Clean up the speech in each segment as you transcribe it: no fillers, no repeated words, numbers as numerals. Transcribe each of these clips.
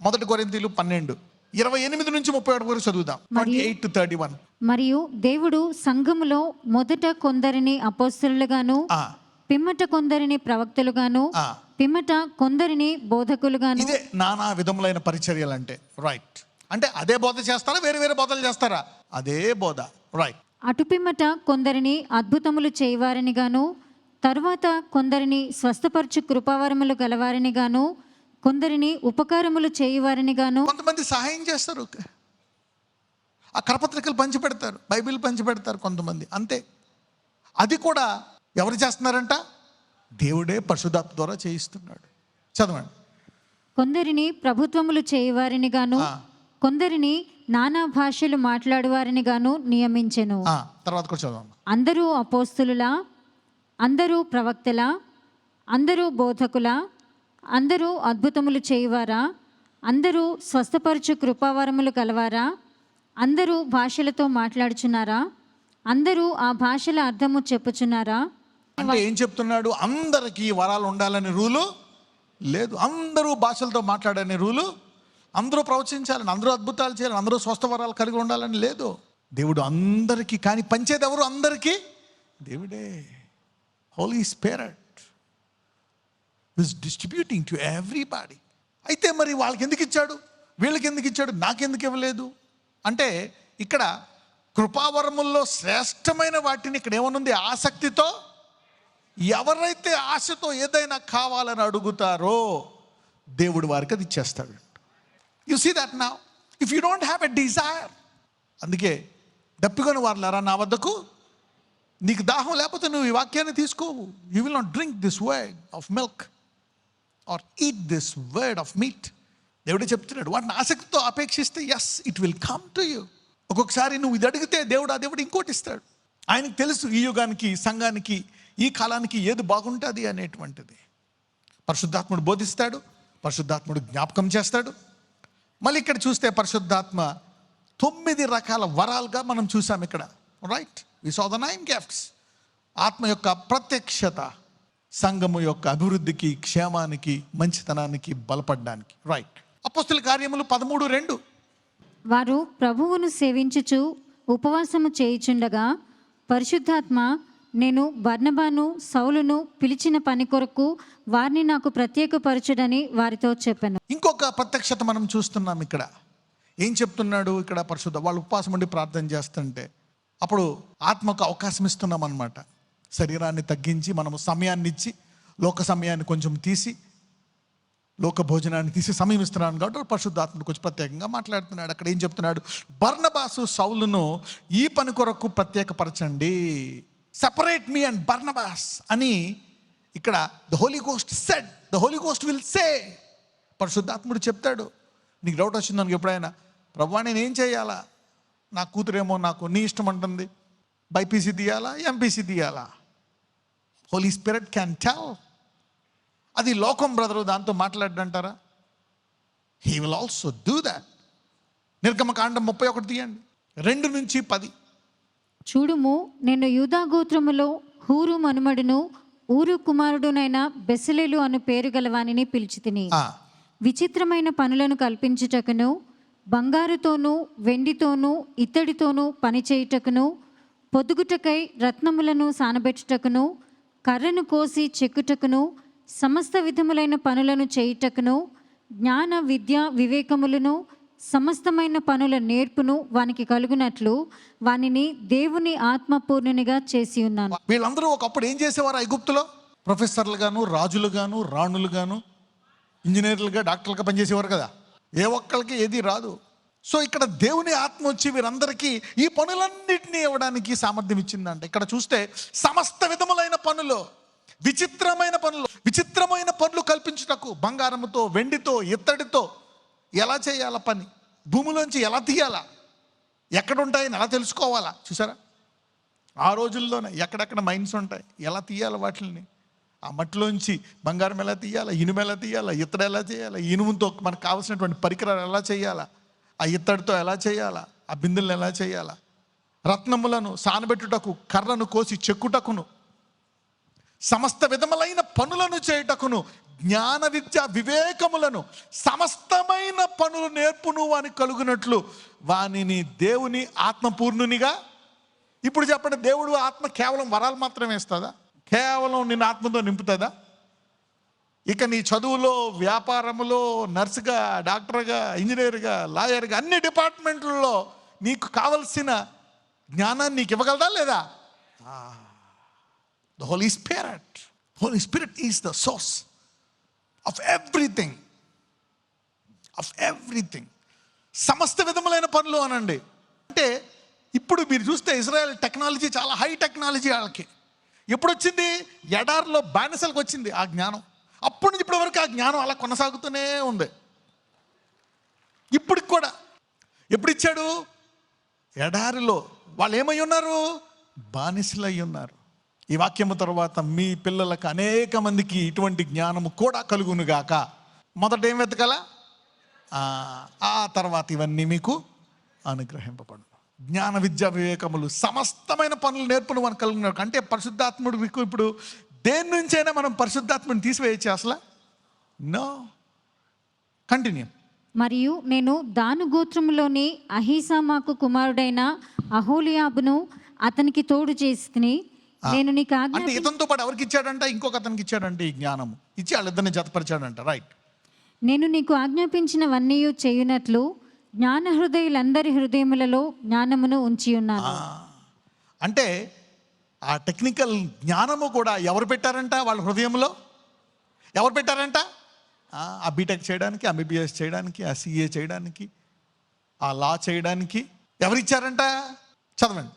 మొదటి కొరింథీయులు 12:28-31 వరకు చదువుదాం. 28-31. మరియు దేవుడు సంఘములో మొదట కొందరిని అపోస్తలులుగాను, పిమ్మట కొందరిని ప్రవక్తలుగాను, పిమ్మట కొందరిని బోధకులుగాను. ఇదే నానా విధములైన పరిచర్యలు అంటే. రైట్. అంటే అదే బోధ చేస్తారా, వేరే వేరే బోధలు చేస్తారా? అదే బోధ. రైట్. అటు పిమ్మట కొందరిని అద్భుతములు చేయవారిని గాను, తరువాత కొందరిని స్వస్థపరచు కృపావరములు గలవారిని గాను, కొందరిని ఉపకారములు చేయువారిని గాను. కొంతమంది సహాయం చేస్తారు, ఆ కరపత్రికలు పంచి పెడతారు, బైబిల్ పంచి పెడతారు కొంతమంది, అంతే. అది కూడా ఎవరు చేస్తున్నారంట? దేవుడే పరిశుద్ధాత్మ ద్వారా చేయిస్తున్నాడు. చదవండి. కొందరిని ప్రభుత్వములు చేయువారిని గాను, కొందరిని నానా భాషలు మాట్లాడువారిని గాను నియమించెను. తర్వాత కూడా చదవండి. అందరూ అపోస్తులులా, అందరూ ప్రవక్తలా, అందరూ బోధకులా, అందరూ అద్భుతములు చేయువారా, అందరూ స్వస్థపరచు కృపావరములు గలవారా, అందరూ భాషలతో మాట్లాడుచున్నారా, అందరూ ఆ భాషల అర్థము చెప్పుచున్నారా? అంటే ఏం చెప్తున్నాడు? అందరికీ వరాలు ఉండాలని రూలు లేదు. అందరూ భాషలతో మాట్లాడనే రూలు, అందరూ ప్రవచించాలని, అందరూ అద్భుతాలు చేయాలని, అందరూ స్వస్థ వరాలు కలిగి ఉండాలని లేదు. దేవుడు అందరికీ, కానీ పంచేది ఎవరు? అందరికీ దేవుడే. Holy spirit is distributing to everybody. అయితే మరి వాళ్ళకి ఎందుకు ఇచ్చాడు, వీళ్ళకి ఎందుకు ఇచ్చాడు, నాకెందుకు ఇవ్వలేదు అంటే, ఇక్కడ కృపావరముల్లో శ్రేష్టమైన వాటిని ఇక్కడ ఏమనుంది? ఆసక్తితో ఎవరైతే ఆశతో ఏదైనా కావాలని అడుగుతారో దేవుడు వారికి అది ఇచ్చేస్తాడు. You see that now. If you don't have a desire, అందుకే దప్పికొని వారులారా నా వద్దకు, నీకు దాహం లేకపోతే నువ్వు ఈ వాక్యాన్ని తీసుకోవు. You will not drink this word of milk or eat this word of meat. దేవుడే చెప్తున్నాడు, వాటిని ఆసక్తితో అపేక్షిస్తే yes it will come to you. ఒక్కొక్కసారి నువ్వు ఇది అడిగితే దేవుడు ఆ దేవుడు ఇంకోటి ఇస్తాడు. ఆయనకు తెలుసు ఈ యుగానికి, సంఘానికి, ఈ కాలానికి ఏది బాగుంటుంది అనేటువంటిది. పరిశుద్ధాత్ముడు బోధిస్తాడు, పరిశుద్ధాత్ముడు జ్ఞాపకం చేస్తాడు. మళ్ళీ ఇక్కడ చూస్తే పరిశుద్ధాత్మ 9 రకాల వరాలుగా మనం చూసాం ఇక్కడ. Right. We saw the 9 gifts. ఆత్మ యొక్క ప్రత్యక్షత సంఘము యొక్క అభివృద్ధికి, క్షేమానికి, మంచితనానికి, బలపడడానికి. రైట్. అపోస్తుల కార్యములు 13:2. వారు ప్రభువును సేవించుచు ఉపవాసము చేయుచుండగా పరిశుద్ధాత్మ, నేను బర్నబాను సౌలును పిలిచిన పని కొరకు వారిని నాకు ప్రత్యేకపరచుడని వారితో చెప్పాను. ఇంకొక ప్రత్యక్షత మనం చూస్తున్నాం ఇక్కడ. ఏం చెప్తున్నాడు ఇక్కడ? పరిశుద్ధ వాళ్ళు ఉపవాసం ఉండి ప్రార్థన చేస్తుంటే అప్పుడు ఆత్మకు అవకాశం ఇస్తున్నాం అన్నమాట. శరీరాన్ని తగ్గించి మనము సమయాన్ని ఇచ్చి, లోక సమయాన్ని కొంచెం తీసి, లోక భోజనాన్ని తీసి సమయం ఇస్తున్నాను కాబట్టి పరిశుద్ధాత్మడు కొంచెం ప్రత్యేకంగా మాట్లాడుతున్నాడు. అక్కడ ఏం చెప్తున్నాడు? బర్నబాసు సౌలును ఈ పని కొరకు ప్రత్యేకపరచండి. సెపరేట్ మీ అండ్ బర్నబాస్ అని ఇక్కడ the holy ghost said, the holy ghost will say. పరిశుద్ధాత్ముడు చెప్తాడు. నీకు డౌట్ వచ్చింది అనుకో ఎప్పుడైనా, ప్రభువా నేను ఏం చేయాలా, నా కూతురేమో నాకు నీ ఇష్టం అంటుంది, బైపీసీ తీయాలా, ఎంపీసీ తీయాలా? Holy Spirit can tell. అది లోకం బ్రదరు, దాంతో మాట్లాడంటారా? He will also do that. నిర్గమకాండం 31 తీయండి, 2-10. చూడుము, నేను యూదా గోత్రములో హూరు మనుమడును ఊరు కుమారుడునైన బెసలేలు అను పేరు గలవానిని పిలిచితిని. విచిత్రమైన పనులను కల్పించుటకును, బంగారుతోనూ వెండితోనూ ఇత్తడితోనూ పనిచేయుటకును, పొదుగుటకై రత్నములను సానబెట్టుటకును, కర్రను కోసి చెక్కుటకును, సమస్త విధములైన పనులను చేయుటకును, జ్ఞాన విద్య వివేకములను, సమస్తమైన పనుల నేర్పును వానికి కలుగునట్లు వానిని దేవుని ఆత్మపూర్ణునిగా చేసి ఉన్నాను. వీళ్ళందరూ ఒకప్పుడు ఏం చేసేవారు? ఐగుప్తులో ప్రొఫెసర్లు గాను, రాజులు గాను, రాణులు గాను, ఇంజనీర్లుగా, డాక్టర్లుగా పనిచేసేవారు కదా. ఏ ఒక్కరికి ఏది రాదు. సో ఇక్కడ దేవుని ఆత్మ వచ్చి వీరందరికీ ఈ పనులన్నిటినీ ఇవ్వడానికి సామర్థ్యం ఇచ్చిందంట. ఇక్కడ చూస్తే సమస్త విధములైన పనులు, విచిత్రమైన పనులు కల్పించుటకు, బంగారముతో, వెండితో, ఇత్తడితో ఎలా చేయాలా పని, భూమిలోంచి ఎలా తీయాలా, ఎక్కడ ఉంటాయని ఎలా తెలుసుకోవాలా. చూసారా, ఆ రోజుల్లోనే ఎక్కడెక్కడ మైన్స్ ఉంటాయి, ఎలా తీయాలి వాటిని, ఆ మట్టిలోంచి బంగారం ఎలా తీయాలా, ఇనుము ఎలా తీయాలా, ఇత్తడి ఎలా చేయాలా, ఇనుముతో మనకు కావాల్సినటువంటి పరికరాలు ఎలా చేయాలా, ఆ ఇత్తడితో ఎలా చేయాలా, ఆ బిందెలను ఎలా చేయాలా, రత్నములను సానబెట్టుటకు, కర్రను కోసి చెక్కుటకును, సమస్త విధములైన పనులను చేయుటకును జ్ఞాన విద్య వివేకములను సమస్తమైన పనులు నేర్పును వాని కలుగునట్లు వానిని దేవుని ఆత్మపూర్ణునిగా. ఇప్పుడు చెప్పండి, దేవుడు ఆత్మ కేవలం వరాలు మాత్రమే ఇస్తుందా? కేవలం నిన్ను ఆత్మతో నింపుతుందా? ఇక నీ చదువులో, వ్యాపారములో, నర్సుగా, డాక్టర్గా, ఇంజనీర్గా, లాయర్గా, అన్ని డిపార్ట్మెంట్లలో నీకు కావలసిన జ్ఞానాన్ని నీకు ఇవ్వగలదా లేదా? The Holi spirit is the source of everything. సమస్త విధములైన పనులు అనండి. అంటే ఇప్పుడు మీరు చూస్తే ఇజ్రాయెల్ టెక్నాలజీ చాలా హై టెక్నాలజీ. వాళ్ళకి ఎప్పుడు వచ్చింది? ఎడారిలో బానిసలకు వచ్చింది ఆ జ్ఞానం. అప్పటి నుంచి ఇప్పటి వరకు ఆ జ్ఞానం అలా కొనసాగుతూనే ఉంది. ఇప్పటికి కూడా ఎప్పుడు ఇచ్చాడు? ఎడారిలో వాళ్ళు ఏమై ఉన్నారు? బానిసలై ఉన్నారు. ఈ వాక్యము తర్వాత మీ పిల్లలకు అనేక మందికి ఇటువంటి జ్ఞానము కూడా కలుగునుగాక. మొదట ఏం వెతకాల? ఆ తర్వాత ఇవన్నీ మీకు అనుగ్రహింపబడు. జ్ఞాన విద్యా వివేకములు సమస్తమైన పనులు నేర్పును మనకు కలుగును. అంటే పరిశుద్ధాత్ముడు మీకు ఇప్పుడు దేని నుంచైనా మనం పరిశుద్ధాత్మని తీసివేయచ్చు అసలు? నో. కంటిన్యూ. మరియు నేను దాను గోత్రములోని అహీసామాకు కుమారుడైన అహోలియాబును అతనికి తోడు చేసి నేను నీకు అంటే ఇతనితో పాటు ఎవరికి ఇచ్చాడంట? ఇంకొక అతనికి ఇచ్చాడంటే ఈ జ్ఞానము ఇచ్చి వాళ్ళిద్దరిని జతపరిచాడంట. రైట్. నేను నీకు ఆజ్ఞాపించినవన్నీ చేయునట్లు జ్ఞాన హృదయులందరి హృదయములలో జ్ఞానమును ఉంచి ఉన్నాను. అంటే ఆ టెక్నికల్ జ్ఞానము కూడా ఎవరు పెట్టారంట వాళ్ళ హృదయంలో? ఎవరు పెట్టారంట? ఆ బీటెక్ చేయడానికి, ఎంబీబీఎస్ చేయడానికి, ఆ సిఏ చేయడానికి, ఆ లా చేయడానికి ఎవరిచ్చారంట? చదవండి.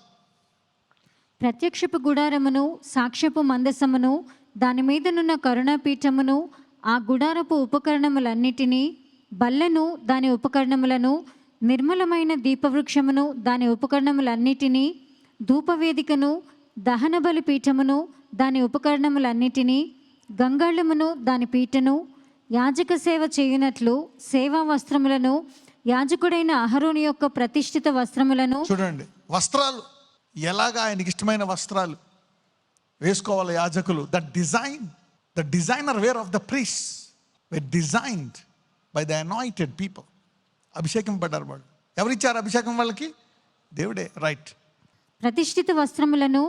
ప్రత్యక్షపు గుడారమును, సాక్ష్యపు మందసమును, దాని మీదనున్న కరుణాపీఠమును, ఆ గుడారపు ఉపకరణములన్నిటినీ, బల్లను దాని ఉపకరణములను, నిర్మలమైన దీపవృక్షమును దాని ఉపకరణములన్నిటినీ, ధూపవేదికను, దహన బలి పీఠమును దాని ఉపకరణములన్నిటినీ, గంగాళమును దాని పీటను, యాజక సేవ చేయునట్లు సేవా వస్త్రములను, యాజకుడైన అహరోను యొక్క ప్రతిష్ఠిత వస్త్రములను. చూడండి, వస్త్రాలు ఎలాగా ఆయనకి ఇష్టమైన వస్త్రాలు వేసుకోవాలి యాజకులు. The designer wear of the priest were designed by the anointed people. అభిషేకం పడ్డారు వాళ్ళు. ఎవరిచ్చారు అభిషేకం వాళ్ళకి? దేవుడే. రైట్. ప్రతిష్ఠిత వస్త్రములను,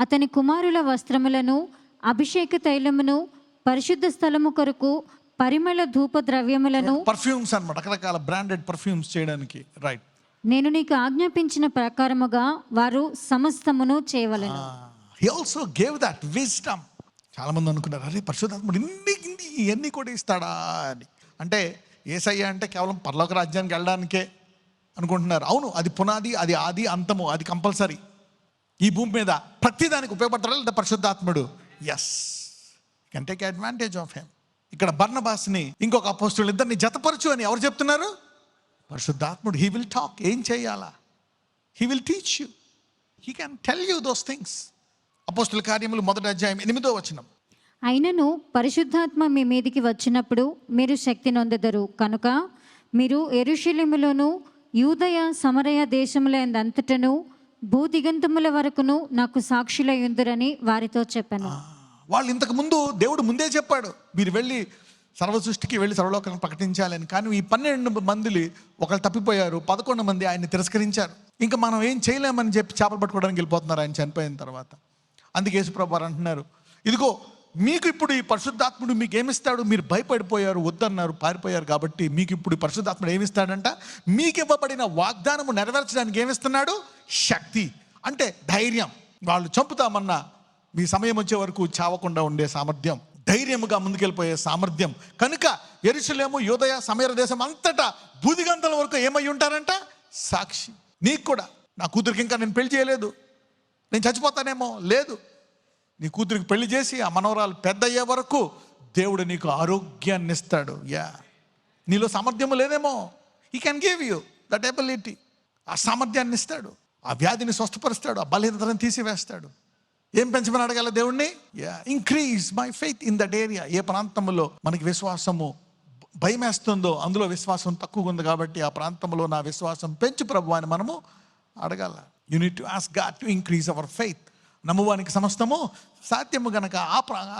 అతని కుమారుల వస్త్రములను, అభిషేక తైలమును, పరిశుద్ధ స్థలము కొరకు పరిమళ ధూప ద్రవ్యములను, పర్ఫ్యూమ్స్ అన్నమాట, రకరకాల బ్రాండెడ్ పర్ఫ్యూమ్స్ చేయడానికి. రైట్. నేను నీకు ఆజ్ఞాపించిన ప్రకారముగా వారు సమస్తమును చేయవలెను. He also gave that wisdom. చాలా మంది అనుకున్నారు, అరే పరిశుద్ధాత్ముడు ఇవన్నీ కూడా ఇస్తాడా అని. అంటే యేసయ్య అంటే కేవలం పరలోక రాజ్యానికి వెళ్ళడానికే అనుకుంటున్నారు. అవును, అది పునాది, అది ఆది అంతము, అది కంపల్సరీ. ఈ భూమి మీద ప్రతిదానికి ఉపయోగపడతాడు లేదా పరిశుద్ధాత్ముడు? Yes, can take advantage of him. ఇక్కడ బర్నబాస్ని ఇంకొక అపోస్తలుని ఇద్దరిని జతపరచు అని ఎవరు చెప్తున్నారు? పరిశుద్ధాత్ముడు. He will talk. ఏం చేయాలా? He will teach you. He can tell you those things. అపోస్తల కార్యములు 1వ అధ్యాయం 8వ వచనం. అయినను పరిశుద్ధాత్మ మీ మీదికి వచ్చినప్పుడు మీరు శక్తి నొందెదరు కనుక మీరు యెరూషలేములోను యూదయ సమరయ దేశములందంతటను భూదిగంతముల వరకును నాకు సాక్షులై ఉందురని వారితో చెప్పాను. వాళ్ళు ఇంతకు ముందు దేవుడు ముందే చెప్పాడు, మీరు వెళ్ళి సర్వ సృష్టికి వెళ్ళి సర్వలోకాలను ప్రకటించాలని. కానీ ఈ 12 మందిని ఒకళ్ళు తప్పిపోయారు, 11 మంది ఆయన్ని తిరస్కరించారు. ఇంకా మనం ఏం చేయలేమని చెప్పి చేపలు పట్టుకోవడానికి వెళ్ళిపోతున్నారు ఆయన చనిపోయిన తర్వాత. అందుకే యేసుప్రభువు వారు అంటున్నారు, ఇదిగో మీకు ఇప్పుడు ఈ పరిశుద్ధాత్ముడు మీకు ఏమిస్తాడు? మీరు భయపడిపోయారు, వద్దన్నారు, పారిపోయారు. కాబట్టి మీకు ఇప్పుడు ఈ పరిశుద్ధాత్ముడు ఏమిస్తాడంట? మీకు ఇవ్వబడిన వాగ్దానము నెరవేర్చడానికి ఏమిస్తున్నాడు? శక్తి. అంటే ధైర్యం. వాళ్ళు చంపుతామన్నా మీ సమయం వచ్చే వరకు చావకుండా ఉండే సామర్థ్యం, ధైర్యముగా ముందుకెళ్ళిపోయే సామర్థ్యం. కనుక యెరూషలేము యూదయ సమరయ దేశం అంతటా భూదిగంతల వరకు ఏమై ఉంటారంట? సాక్షి. నీకు కూడా, నా కూతురికి ఇంకా నేను పెళ్లి చేయలేదు, నేను చచ్చిపోతానేమో, లేదు, నీ కూతురికి పెళ్లి చేసి ఆ మనవరాలు పెద్ద అయ్యే వరకు దేవుడు నీకు ఆరోగ్యాన్ని ఇస్తాడు. నీలో సామర్థ్యము లేదేమో, he can give you that ability. ఆ సామర్థ్యాన్ని ఇస్తాడు, ఆ వ్యాధిని స్వస్థపరుస్తాడు, ఆ బలహీనతను తీసివేస్తాడు. ఏం పెంచమని అడగాల దేవుణ్ణి? Increase my faith in that area. ఏ ప్రాంతంలో మనకి విశ్వాసము భయం వేస్తుందో అందులో విశ్వాసం తక్కువగా ఉంది కాబట్టి ఆ ప్రాంతంలో నా విశ్వాసం పెంచు ప్రభు అని మనము అడగాల. You need to ask God to increase our faith. నమ్మువానికి సమస్తము సాధ్యము గనక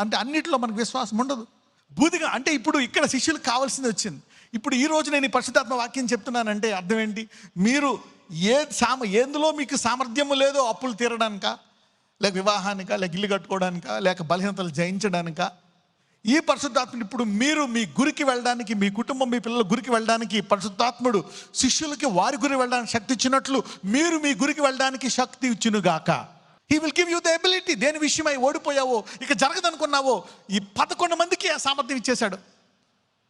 అంటే అన్నిటిలో మనకు విశ్వాసం ఉండదు. బూదిగా అంటే ఇప్పుడు ఇక్కడ శిష్యులకు కావాల్సింది వచ్చింది. ఇప్పుడు ఈ రోజు నేను ఈ పరిశుద్ధాత్మ వాక్యం చెప్తున్నానంటే అర్థం ఏంటి? మీరు ఎందులో మీకు సామర్థ్యము లేదో, అప్పులు తీరడానికా, లేక వివాహానికా, లేక ఇల్లు కట్టుకోవడానికా, లేక బలహీనతలు జయించడానికా, ఈ పరిశుద్ధాత్ముడు ఇప్పుడు మీరు మీ గురికి వెళ్ళడానికి, మీ కుటుంబం మీ పిల్లల గురికి వెళ్ళడానికి పరిశుద్ధాత్ముడు శిష్యులకి వారి గురి వెళ్ళడానికి శక్తి ఇచ్చినట్లు మీరు మీ గురికి వెళ్ళడానికి శక్తి ఇచ్చునుగాక. He will give you the ability. దేని విషయమై ఓడిపోయావో, ఇక జరగదనుకున్నావో, ఈ 11 మందికి ఆ సామర్థ్యం ఇచ్చేశాడు.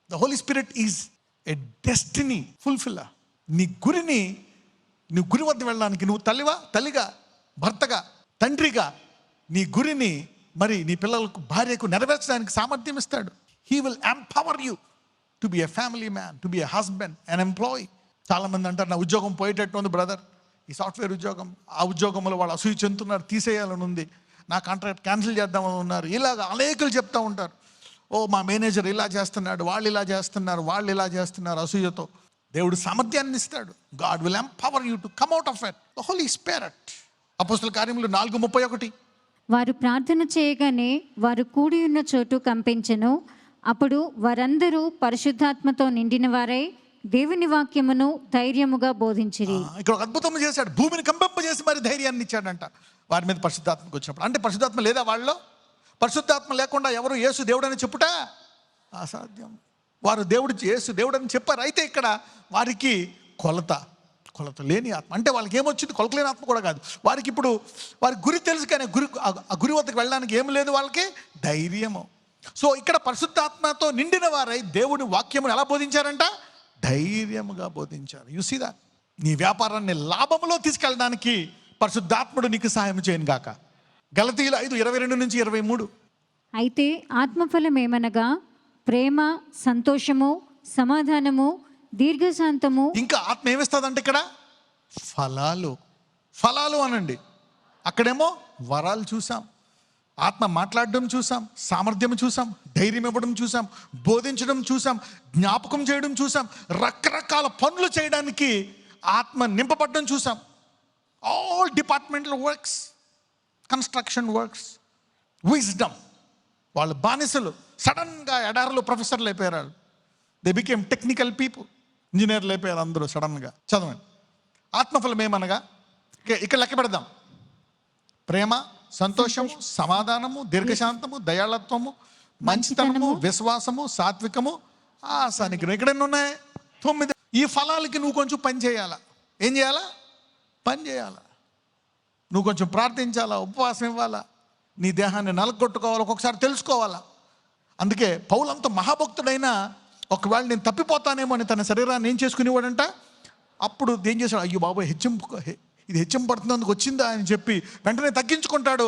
The Holi Spirit is a destiny fulfiller. నీ గురిని, నీ గురి వద్ద వెళ్ళడానికి నువ్వు తల్లిగా, భర్తగా, తండ్రిగా నీ గురిని మరి నీ పిల్లలకు, భార్యకు నెరవేర్చడానికి సామర్థ్యం ఇస్తాడు. He will empower you to be a family man, to be a husband, an employee. చాలామంది అంటారు, నా ఉద్యోగం పోయేటట్టు ఉంది బ్రదర్, ఈ సాఫ్ట్వేర్ ఉద్యోగం, ఆ ఉద్యోగంలో వాళ్ళు అసూయ చెందుతున్నారు, తీసేయాలని ఉంది, నా కాంట్రాక్ట్ క్యాన్సిల్ చేద్దామని ఉన్నారు. ఇలాగ అనేకులు చెప్తూ ఉంటారు. ఓ మా మేనేజర్ ఇలా చేస్తున్నాడు, వాళ్ళు ఇలా చేస్తున్నారు అసూయతో. దేవుడు సామర్థ్యాన్ని ఇస్తాడు. God will empower you to come out of it. The Holi spirit. అపోస్తల కార్యములు 4:31. వారు ప్రార్థన చేయగానే వారు కూడి ఉన్న చోటు కంపించెను. అప్పుడు వారందరూ పరిశుద్ధాత్మతో నిండిన వారై దేవుని వాక్యమును ధైర్యముగా బోధించిరి. ఇక్కడ ఒక అద్భుతం చేశాడు. భూమిని కంపింపజేసి మరి ధైర్యాన్ని ఇచ్చాడంట వారి మీద పరిశుద్ధాత్మకు వచ్చినప్పుడు. అంటే పరిశుద్ధాత్మ లేదా వాళ్ళలో? పరిశుద్ధాత్మ లేకుండా ఎవరు యేసు దేవుడని చెప్పుట అసాధ్యం. వారు యేసు దేవుడని చెప్పారు. అయితే ఇక్కడ వారికి కొలత లేని ఆత్మ. అంటే వాళ్ళకి ఏమొచ్చింది? కొలతలేని ఆత్మ కూడా కాదు. వారికి ఇప్పుడు వారి గురి తెలుసు, కానీ ఆ గురి వద్దకు వెళ్ళడానికి ఏం లేదు, వాళ్ళకి ధైర్యము. సో ఇక్కడ పరిశుద్ధాత్మతో నిండిన వారై దేవుని వాక్యమును ఎలా బోధించారంట? ధైర్యముగా బోధించారు. You see that. నీ వ్యాపారాన్ని లాభములో తీసుకెళ్ళడానికి పరిశుద్ధాత్ముడు నీకు సహాయం చేయను గాక. గలతీయులు 5:22-23. అయితే ఆత్మఫలం ఏమనగా ప్రేమ, సంతోషము, సమాధానము, దీర్ఘశాంతము. ఇంకా ఆత్మ ఏమిస్తుందంటే ఇక్కడ ఫలాలు అనండి. అక్కడేమో వరాలు చూసాం, ఆత్మ మాట్లాడడం చూసాం, సామర్థ్యం చూసాం, ధైర్యం ఇవ్వడం చూసాం, బోధించడం చూసాం, జ్ఞాపకం చేయడం చూసాం, రకరకాల పనులు చేయడానికి ఆత్మ నింపబడడం చూసాం. All departmental works, construction works, wisdom. వాళ్ళు బానిసలు, సడన్గా ఎడారిలో ప్రొఫెసర్లు అయిపోయారు. దే బికేమ్ టెక్నికల్ పీపుల్, ఇంజనీర్లు అయిపోయారు అందరూ సడన్గా. చదవండి. ఆత్మఫలం ఏమనగా ఇక్కడ లెక్క పెడదాం. ప్రేమ, సంతోషము, సమాధానము, దీర్ఘశాంతము, దయాళత్వము, మంచితనము, విశ్వాసము, సాత్వికము, ఆశానిగ్రహం. ఇక్కడ ఎన్ని ఉన్నాయి? 9. ఈ ఫలాలకి నువ్వు కొంచెం పని చేయాలా. ఏం చేయాలా? పని చేయాలా. నువ్వు కొంచెం ప్రార్థించాలా, ఉపవాసం ఇవ్వాలా, నీ దేహాన్ని నలగొట్టుకోవాలా, ఒక్కొక్కసారి తెలుసుకోవాలా. అందుకే పౌలంత మహాభక్తుడైనా ఒకవేళ నేను తప్పిపోతానేమో అని తన శరీరాన్ని ఏం చేసుకునేవాడంట. అప్పుడు ఏం చేశాడు? అయ్యో బాబు, ఇది హెచ్చింపడుతున్నందుకు వచ్చిందా అని చెప్పి వెంటనే తగ్గించుకుంటాడు.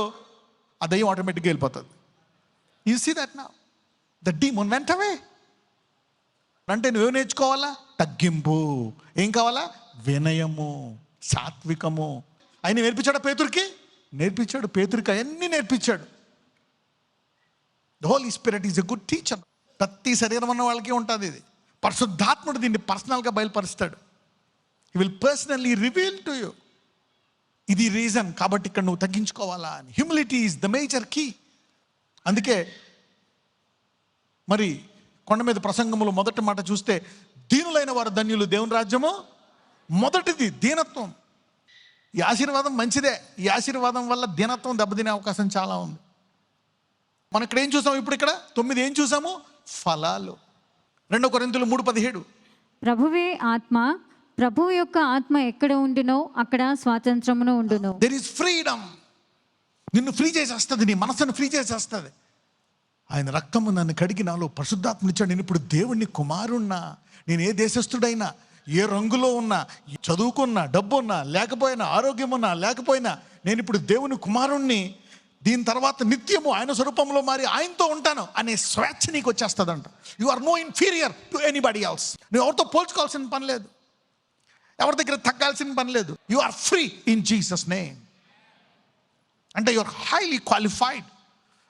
ఆ దయ్యం ఆటోమేటిక్గా వెళ్ళిపోతుంది. You see that now. The demon went away. అంటే నువ్వేం నేర్చుకోవాలా? తగ్గింపు. ఏం కావాలా? వినయము, సాత్వికము. ఆయన నేర్పించాడు పేతురికి, అవన్నీ నేర్పించాడు. The Holi Spirit is a good teacher. ప్రతి శరీరం ఉన్న వాళ్ళకి ఉంటుంది ఇది. పరిశుద్ధాత్ముడు దీన్ని పర్సనల్గా బయలుపరుస్తాడు. He will personally reveal to you. ఇది రీజన్ కాబట్టి ఇక్కడ నువ్వు తగ్గించుకోవాలా అని. Humility is the major key. అందుకే మరి కొండ మీద ప్రసంగములు మొదటి మాట చూస్తే, దీనులైన వారు ధన్యులు, దేవుని రాజ్యము మొదటిది దీనత్వం. ఈ ఆశీర్వాదం మంచిదే. ఈ ఆశీర్వాదం వల్ల దీనత్వం దెబ్బతినే అవకాశం చాలా ఉంది. మనం ఇక్కడ ఏం చూసాము? ఇప్పుడు ఇక్కడ 9 ఏం చూసాము? ఫలాలు. 2 కొరింథీయులు 3:17. ప్రభువే ఆత్మ, ప్రభువు యొక్క ఆత్మ ఎక్కడ ఉండునో అక్కడ స్వాతంత్రమును ఉండును. There is freedom. నిన్ను ఫ్రీ చేసేస్తుంది, నీ మనసును ఫ్రీ చేసేస్తుంది. ఆయన రక్తము నన్ను కడిగి నాలో పరిశుద్ధాత్మను ఇచ్చాడు. నేను ఇప్పుడు దేవుణ్ణి కుమారున్నా. నేను ఏ దేశస్థుడైనా, ఏ రంగులో ఉన్నా, చదువుకున్నా, డబ్బు ఉన్నా లేకపోయినా, ఆరోగ్యం ఉన్నా లేకపోయినా, నేను ఇప్పుడు దేవుని కుమారుణ్ణి. దీని తర్వాత నిత్యము ఆయన స్వరూపంలో మారి ఆయనతో ఉంటాను అనే స్వేచ్ఛ నీకు వచ్చేస్తుందంట. You are no inferior to anybody else. నువ్వు ఎవరితో పోల్చుకోవాల్సిన పని లేదు, ఎవరి దగ్గర తగ్గాల్సిన పని లేదు. You are free in Jesus name. అంటే you are highly qualified,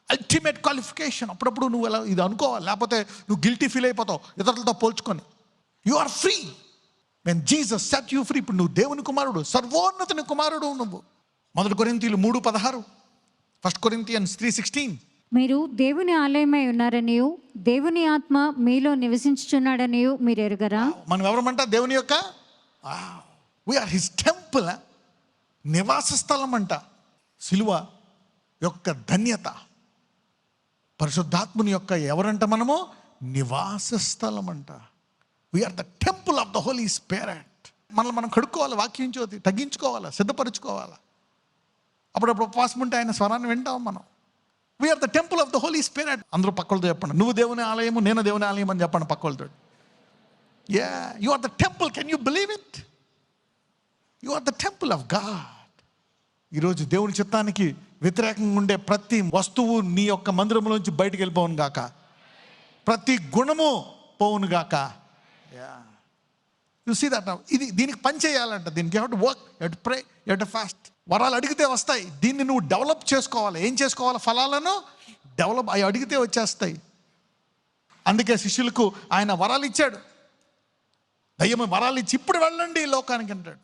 ultimate qualification. అప్పుడప్పుడు నువ్వు ఎలా ఇది అనుకోవాలి, లేకపోతే నువ్వు గిల్టీ ఫీల్ అయిపోతావు ఇతరులతో పోల్చుకొని. You are free when Jesus set you free. ఇప్పుడు నువ్వు దేవుని కుమారుడు, సర్వోన్నతుని కుమారుడు నువ్వు. 1 కొరింథీయులు 3:16, 1 Corinthians 3:16. మీరు దేవుని ఆలయమై ఉన్నారనియు దేవుని ఆత్మ మీలో నివసించుచున్నాడనియు మీరు ఎరుగరా? మనం ఎవరమంట? దేవుని యొక్క వీఆర్ హిస్ టెంపుల్, నివాస స్థలం అంట. సిలువ యొక్క ధన్యత, పరిశుద్ధాత్ముని యొక్క ఎవరంట? మనము నివాస స్థలం అంట. We are the temple of the Holi spirit. మనల్ని మనం కడుక్కోవాలి, వాక్యం చోతి తగ్గించుకోవాలా, సిద్ధపరచుకోవాలా. అప్పుడప్పుడు ఉపవాసం ఉంటే ఆయన స్వరాన్ని వింటాం మనం. We are the temple of the Holi spirit. అందరూ పక్కలతో చెప్పండి, నువ్వు దేవుని ఆలయము, నేను దేవుని ఆలయం అని చెప్పండి పక్కలతో. You are the temple. Can you believe it? You are the temple of God. ఈరోజు దేవుని చిత్తానికి వ్యతిరేకంగా ఉండే ప్రతి వస్తువు నీ యొక్క మందిరంలోంచి బయటికి వెళ్ళిపోవును గాక. ప్రతి గుణము పోవును గాక. You see that. ఇది దీనికి పని చేయాలంట. దీనికి you have to work, you have to pray, you have to fast. వరాలు అడిగితే వస్తాయి. దీన్ని నువ్వు డెవలప్ చేసుకోవాలి. ఏం చేసుకోవాలి? ఫలాలను డెవలప్. అవి అడిగితే వచ్చేస్తాయి. అందుకే శిష్యులకు ఆయన వరాలు ఇచ్చాడు. దయ్యం వరాలు ఇచ్చి ఇప్పుడు వెళ్ళండి లోకానికి అంటాడు.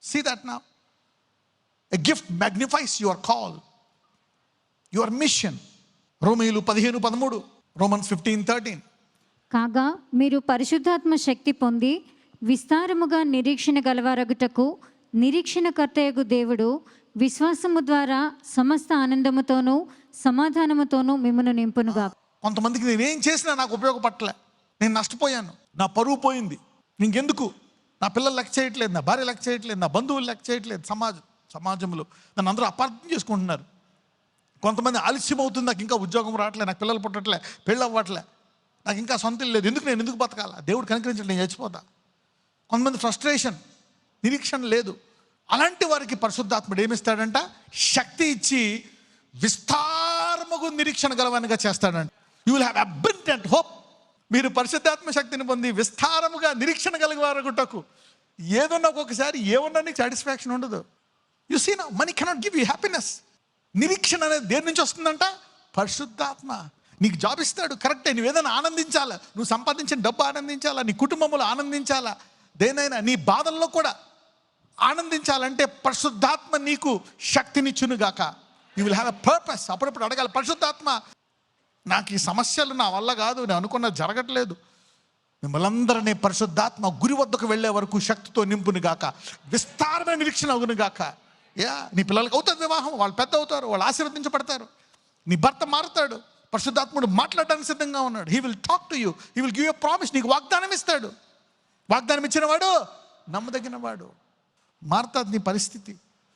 See that now. A gift magnifies your call, your mission. రోమీయులు 15:13, Romans 15:13. కాగా మీరు పరిశుద్ధాత్మ శక్తి పొంది విస్తారముగా నిరీక్షణ గలవారగుటకు నిరీక్షణకర్తయగు దేవుడు విశ్వాసము ద్వారా సమస్త ఆనందముతోనూ సమాధానముతోనూ మిమ్మను నింపునుగా. కొంతమందికి నేనేం చేసినా నాకు ఉపయోగపడలే, నేను నష్టపోయాను, నా పరువు పోయింది, ఇంకెందుకు, నా పిల్లలు లెక్క చేయట్లేదు, నా భార్య లెక్క చేయట్లేదు, నా బంధువులు లెక్క చేయట్లేదు, సమాజంలో నన్ను అందరూ అపార్థం చేసుకుంటున్నారు. కొంతమంది ఆలస్యం అవుతుంది, నాకు ఇంకా ఉద్యోగం రావట్లే, నాకు పిల్లలు పుట్టట్లే, పెళ్ళి అవ్వట్లే, నాకు ఇంకా సొంత ఇల్లు లేదు, నేను ఎందుకు బతకాలా, దేవుడు కనికరించండి, నేను చచ్చిపోతా. కొంతమంది ఫ్రస్ట్రేషన్, నిరీక్షణ లేదు. అలాంటి వారికి పరిశుద్ధాత్ముడు ఏమిస్తాడంట? శక్తి ఇచ్చి విస్తారముగు నిరీక్షణ గలవానిగా చేస్తాడంట. You will have abundant hope. మీరు పరిశుద్ధాత్మ శక్తిని పొంది విస్తారముగా నిరీక్షణ కలిగినవారగుటకు. ఏదన్నా ఒక్కొక్కసారి ఏమన్నా నీకు సాటిస్ఫాక్షన్ ఉండదు. You see now, money cannot give you happiness. నిరీక్షణ అనేది దేని నుంచి వస్తుందంట? పరిశుద్ధాత్మ. నీకు జాబ్ ఇస్తాడు, కరెక్టే, నువ్వు ఏదైనా ఆనందించాలా, నువ్వు సంపాదించిన డబ్బు ఆనందించాలా, నీ కుటుంబంలో ఆనందించాలా, దేనైనా నీ బాధల్లో కూడా ఆనందించాలంటే పరిశుద్ధాత్మ నీకు శక్తినిచ్చునుగాక. You will have a purpose. అప్పుడప్పుడు అడగాలి, పరిశుద్ధాత్మ నాకు ఈ సమస్యలు నా వల్ల కాదు, నేను అనుకున్నది జరగట్లేదు, మిమ్మల్ని అందరినీ పరిశుద్ధాత్మ గురి వద్దకు వెళ్ళే వరకు శక్తితో నింపును గాక, విస్తారమైన నిరీక్షణ అవును గాక. నీ పిల్లలకి అవుతుంది వివాహం, వాళ్ళు పెద్ద అవుతారు, వాళ్ళు ఆశీర్వదించబడతారు, నీ భర్త మారుతాడు, పరిశుద్ధాత్ముడు మాట్లాడడానికి సిద్ధంగా ఉన్నాడు. He will talk to you, he will give you promise. నీకు వాగ్దానం ఇస్తాడు. వాగ్దానం ఇచ్చిన వాడు నమ్మదగిన వాడు. మారుతుంది నీ పరిస్థితి.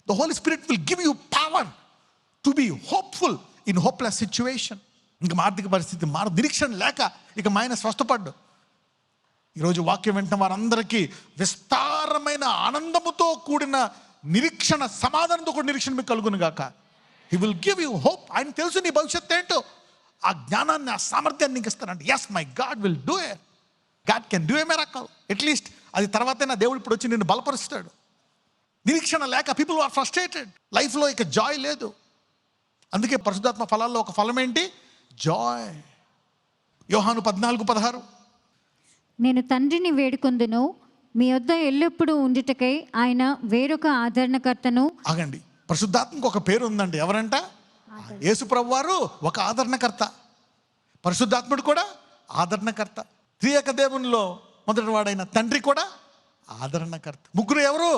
The Holi spirit will give you power to be hopeful in hopeless situation. ఇంకా ఆర్థిక పరిస్థితి నిరీక్షణ లేక ఇక ఆయన స్వస్థపడ్డు. ఈరోజు వాక్యం వింటున్న వారందరికీ విస్తారమైన ఆనందముతో కూడిన నిరీక్షణ, సమాధానంతో కూడిన నిరీక్షణ మీకు కలుగును గాక. He will give you hope. ఆయన తెలుసు నీ భవిష్యత్తు ఏంటో. ఆ జ్ఞానాన్ని, ఆ సామర్థ్యాన్ని నీకు ఇస్తానంటే, yes my God will do it. God can do a miracle. At least అది తర్వాతైనా దేవుడు ఇప్పుడు వచ్చి నిన్ను బలపరుస్తాడు. నిరీక్షణ లేక పీపుల్ ఆర్ ఫ్రస్ట్రేటెడ్. లైఫ్లో ఇక జాయ్ లేదు. అందుకే పరిశుద్ధాత్మ ఫలాల్లో ఒక ఫలం ఏంటి? జాయ్. యోహాను 14:16. నేను తండ్రిని వేడుకొందును, మీ వద్ద ఎల్లప్పుడూ ఉండుటకై ఆయన వేరొక ఆదరణకర్తను. ఆగండి, పరిశుద్ధాత్మకు ఒక పేరు ఉందండి. ఎవరంట? యేసు ప్రభువు వారు ఒక ఆదరణకర్త, పరిశుద్ధాత్ముడు కూడా ఆదరణకర్త. త్రియేక దేవునిలో మొదటి వాడైన తండ్రి కూడా ఆదరణకర్త. ముగ్గురు ఎవరు?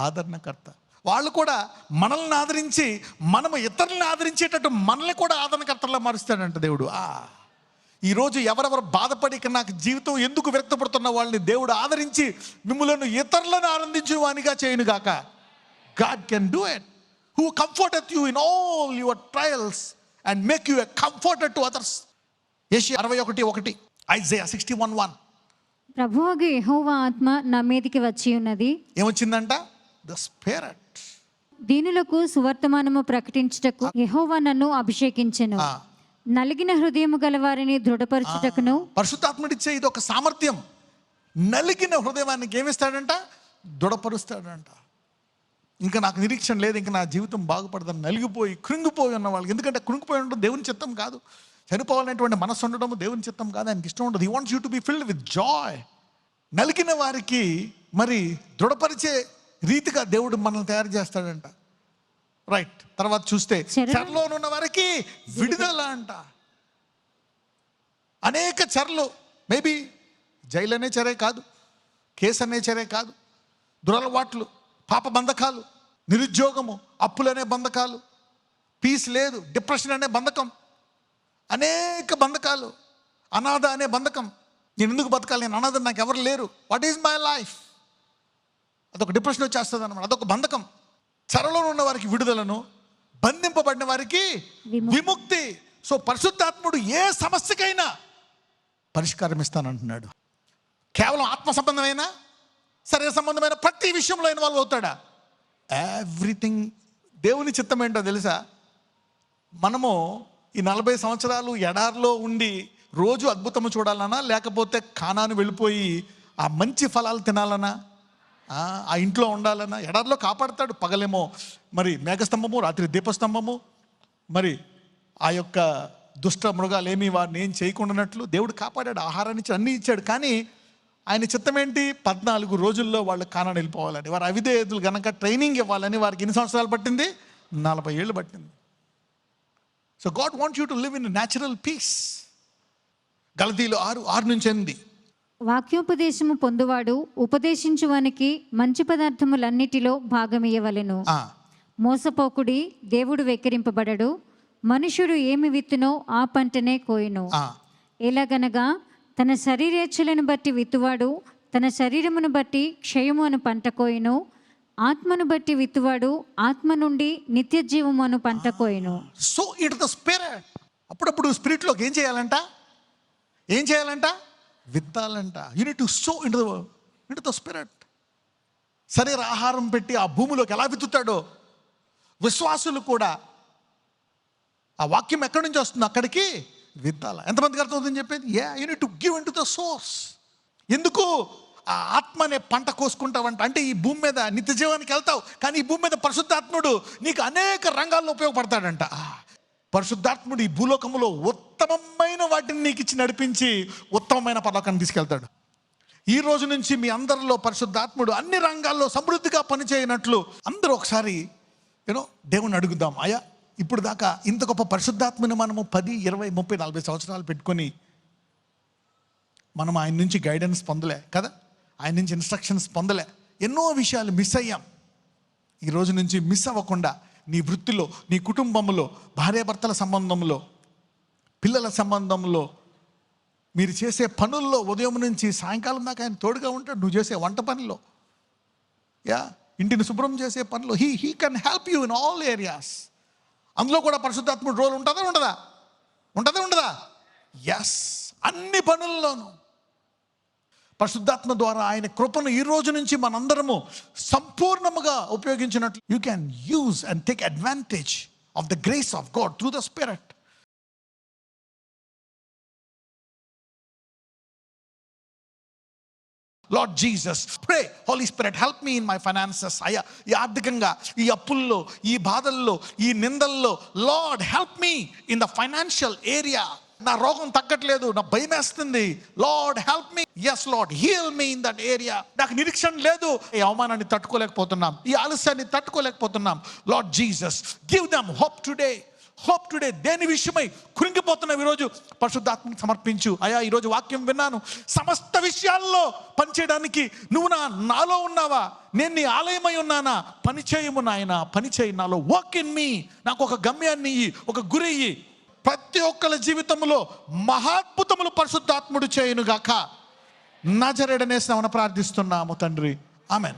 ఆదరణకర్త. వాళ్ళు కూడా మనల్ని ఆదరించి, మనము ఇతరులను ఆదరించేటట్టు మనల్ని కూడా ఆదరణకర్తలా మారుస్తాడంట దేవుడు. ఈరోజు ఎవరెవరు బాధపడి ఇక నాకు జీవితం ఎందుకు వ్యక్తపడుతున్న వాళ్ళని దేవుడు ఆదరించి మిమ్మల్ని ఇతరులను ఆనందించు వానిగా చేయునుగాక. God can do it. Who comforteth you in all your trials and make you a comforter to others. యెషయా 61:1, ఐజయా 61:1. ప్రభువగు యెహోవా ఆత్మ నా మీదికి వచ్చి ఉన్నది. ఏమొచ్చిందంట? The spirit. దీనులకు సువర్తమానము ప్రకటించుటకు యెహోవా నన్ను అభిషేకించెను. నలిగిన హృదయము గలవారిని దృఢపరచుటకును. పరిశుద్ధాత్ముడిచ్చే ఇది ఒక సామర్థ్యం. నలిగిన హృదయానికి ఏమిస్తాడంట? దృఢపరుస్తాడంట. ఇంకా నాకు నిరీక్షణ లేదు, ఇంకా నా జీవితం బాగుపడదని నలిగిపోయి కృంగిపోయి ఉన్న వాళ్ళకి, ఎందుకంటే కృంగిపోయి ఉండడం దేవుని చిత్తం కాదు. చనిపోవాలనేటువంటి మనసు ఉండడం దేవుని చిత్తం కాదు, ఆయనకి ఇష్టం ఉండదు. He wants you to be filled with Joy. నలిగిన వారికి మరి దృఢపరిచే రీతిగా దేవుడు మనల్ని తయారు చేస్తాడంట. రైట్. తర్వాత చూస్తే చెరలో- చెరలో ఉన్న వారికి విడుదల అంట. అనేక చెరలు, మేబీ జైలు అనే చెరే కాదు, కేసు అనే చెరే కాదు, దురలవాట్లు, పాప బంధకాలు, నిరుద్యోగము, అప్పులనే బంధకాలు, పీస్ లేదు, డిప్రెషన్ అనే బంధకం, అనేక బంధకాలు, అనాథ అనే బంధకం. నేను ఎందుకు బతకాలి, నేను అనాథ, నాకు ఎవరు లేరు, వాట్ ఈజ్ మై లైఫ్, అదొక డిప్రెషన్ వచ్చేస్తుంది అనమాట, అదొక బంధకం. చెరలో ఉన్న వారికి విడుదలను, బంధింపబడిన వారికి విముక్తి. సో పరిశుద్ధాత్ముడు ఏ సమస్యకైనా పరిష్కారం ఇస్తానంటున్నాడు. కేవలం ఆత్మ సంబంధమైన, శరీర సంబంధమైన ప్రతి విషయంలో ఇన్వాల్వ్ అవుతాడా? ఎవ్రీథింగ్. దేవుని చిత్తం ఏంటో తెలుసా? మనము ఈ 40 సంవత్సరాలు ఎడారిలో ఉండి రోజు అద్భుతము చూడాలనా, లేకపోతే కానాను వెళ్ళిపోయి ఆ మంచి ఫలాలు తినాలనా, ఆ ఇంట్లో ఉండాలన్నా? ఎడారిలో కాపాడతాడు. పగలేమో మరి మేఘస్తంభము, రాత్రి దీపస్తంభము, మరి ఆ యొక్క దుష్ట మృగాలు ఏమీ వారిని ఏం చేయకుండానట్లు దేవుడు కాపాడాడు, ఆహారాన్ని ఇచ్చి అన్నీ ఇచ్చాడు. కానీ ఆయన చిత్తం ఏంటి? 14 రోజుల్లో వాళ్ళు కానాను వెళ్ళిపోవాలని. వారు అవిధేయులు గనక ట్రైనింగ్ ఇవ్వాలని వారికి ఎన్ని సంవత్సరాలు పట్టింది? 40 ఏళ్ళు పట్టింది. So God wants you to live in natural peace. గలతీలు 6:6-8. వాక్యోపదేశము పొందువాడు ఉపదేశించువానికి మంచి పదార్థములన్నిటిలో భాగమియ్యవలెను. మోసపోకుడి, దేవుడు వెక్కిరింపబడడు. మనుషుడు ఏమి విత్తునో ఆ పంటనే కోయును. ఎలాగనగా తన శరీరేచ్ఛలను బట్టి విత్తువాడు తన శరీరమును బట్టి క్షయము అను పంట కోయును. ఆత్మను బట్టి విత్తువాడు ఆత్మ నుండి నిత్య జీవము అను పంట కోయును. So it the spirit. అప్పుడప్పుడు స్పిరిట్లోకి ఏం చేయాలంట? విత్తాలంట. You need to sow into the spirit. శరీర ఆహారం పెట్టి ఆ భూమిలోకి ఎలా విత్తుతాడో, విశ్వాసులు కూడా ఆ వాక్యం ఎక్కడి నుంచి వస్తుందో అక్కడికి విత్తాల. ఎంతమందికి అర్థమవుతుందని చెప్పేది? You need to give in to the source. ఎందుకు? ఆ ఆత్మ అనే పంట కోసుకుంటావంట. అంటే ఈ భూమి మీద నిత్య జీవానికి వెళ్తావు, కానీ ఈ భూమి మీద పరిశుద్ధాత్ముడు నీకు అనేక రంగాల్లో ఉపయోగపడతాడంట. పరిశుద్ధాత్ముడు ఈ భూలోకములో ఉత్తమమైన వాటిని నీకు ఇచ్చి నడిపించి ఉత్తమమైన పరలోకాన్ని తీసుకెళ్తాడు. ఈ రోజు నుంచి మీ అందరిలో పరిశుద్ధాత్ముడు అన్ని రంగాల్లో సమృద్ధిగా పనిచేయనట్లు అందరూ ఒకసారి దేవుని అడుగుదాం. అయ్యా, ఇప్పుడు దాకా ఇంత గొప్ప పరిశుద్ధాత్మని మనము 10, 20, 30, 40 సంవత్సరాలు పెట్టుకొని మనం ఆయన నుంచి గైడెన్స్ పొందలే కదా, ఆయన నుంచి ఇన్స్ట్రక్షన్స్ పొందలే, ఎన్నో విషయాలు మిస్ అయ్యాం. ఈ రోజు నుంచి మిస్ అవ్వకుండా నీ వృత్తిలో, నీ కుటుంబంలో, భార్యాభర్తల సంబంధంలో, పిల్లల సంబంధంలో, మీరు చేసే పనుల్లో ఉదయం నుంచి సాయంకాలం దాకా ఆయన తోడుగా ఉంటాడు. నువ్వు చేసే వంట పనిలో, ఇంటిని శుభ్రం చేసే పనిలో he can help you in all areas. అందులో కూడా పరిశుద్ధాత్ముడు రోల్ ఉండదా? ఎస్, అన్ని పనుల్లోనూ పరిశుద్ధాత్మ ద్వారా ఆయన కృపను ఈ రోజు నుంచి మనందరము సంపూర్ణముగా ఉపయోగించినట్లు you can use and take advantage of the grace of God through the spirit. Lord Jesus, pray, Holy Spirit, help me in my finances. అయ్యా, ఈ ఆర్థికంగా, ఈ అప్పుల్లో, ఈ బాధల్లో, ఈ నిందల్లో, Lord help me in the financial area. నా రోగం తగ్గట్లేదు, నా భయం వేస్తుంది, Lord help me. Yes Lord, heal me in that area. నాకు నిరీక్షణ లేదు, ఈ అవమానాన్ని తట్టుకోలేకపోతున్నాం, ఈ ఆలస్యాన్ని తట్టుకోలేకపోతున్నాం. Lord Jesus, give them hope today. దేని విషయమై కృంగిపోతున్న ఈరోజు పరిశుద్ధాత్మని సమర్పించు. అయ్యా, ఈరోజు వాక్యం విన్నాను, సమస్త విషయాల్లో పనిచేయడానికి నువ్వు నాలో ఉన్నావా? నేను నీ ఆలయమై ఉన్నానా? పనిచేయము నాయన, పనిచేయి నాలో. Work in me. నాకు ఒక గమ్యాన్ని ఇయ్యి, ఒక గురి ఇయ్యి. ప్రతి ఒక్కరి జీవితంలో మహాద్భుతములు పరిశుద్ధాత్ముడు చేయునుగాక. నజరేయుడనే నామమున ప్రార్థిస్తున్నాము తండ్రి, ఆమెన్.